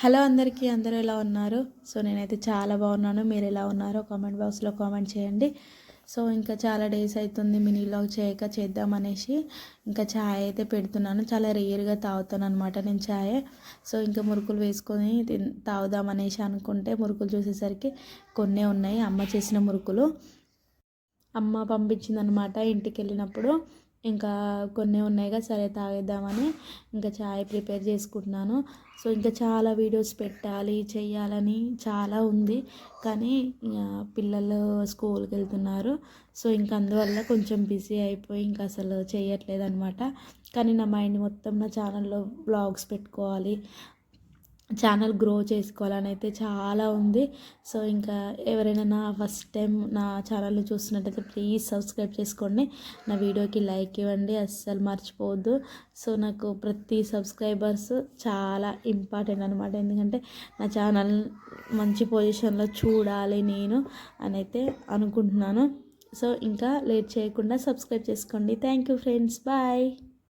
Hello అందరికీ, అందరూ ఎలా ఉన్నారు? సో నేనైతే చాలా బాగున్నాను. మీరు ఎలా ఉన్నారో కామెంట్ బాక్స్లో కామెంట్ చేయండి. సో ఇంకా చాలా డేస్ అవుతుంది మినీ వ్లాగ్ చేద్దామనేసి ఇంకా ఛాయ్ అయితే పెడుతున్నాను. చాలా రేర్గా తాగుతాను అనమాట నేను ఛాయ్. సో ఇంకా మురుకులు వేసుకొని తాగుదామనేసి అనుకుంటే మురుకులు చూసేసరికి కొన్నే ఉన్నాయి, అమ్మ చేసిన మురుకులు. అమ్మ పంపించిందనమాట ఇంటికి వెళ్ళినప్పుడు. ఇంకా కొన్ని ఉన్నాయిగా, సరే తాగేద్దామని ఇంకా చాయ్ ప్రిపేర్ చేసుకుంటున్నాను. సో ఇంకా చాలా వీడియోస్ పెట్టాలి చేయాలని చాలా ఉంది, కానీ పిల్లలు స్కూల్కి వెళ్తున్నారు. సో ఇంకా అందువల్ల కొంచెం బిజీ అయిపోయి ఇంకా అసలు చేయట్లేదు అనమాట. కానీ నా మైండ్ మొత్తం నా ఛానల్లో వ్లాగ్స్ పెట్టుకోవాలి, ఛానల్ గ్రో చేసుకోవాలని అయితే చాలా ఉంది. సో ఇంకా ఎవరైనా నా ఫస్ట్ టైం నా ఛానల్ని చూస్తున్నట్టయితే ప్లీజ్ సబ్స్క్రైబ్ చేసుకోండి, నా వీడియోకి లైక్ ఇవ్వండి, అస్సలు మర్చిపోవద్దు. సో నాకు ప్రతి సబ్స్క్రైబర్స్ చాలా ఇంపార్టెంట్ అనమాట, ఎందుకంటే నా ఛానల్ మంచి పొజిషన్లో చూడాలి నేను అని అయితే అనుకుంటున్నాను. సో ఇంకా లేట్ చేయకుండా సబ్స్క్రైబ్ చేసుకోండి. Thank you friends, bye.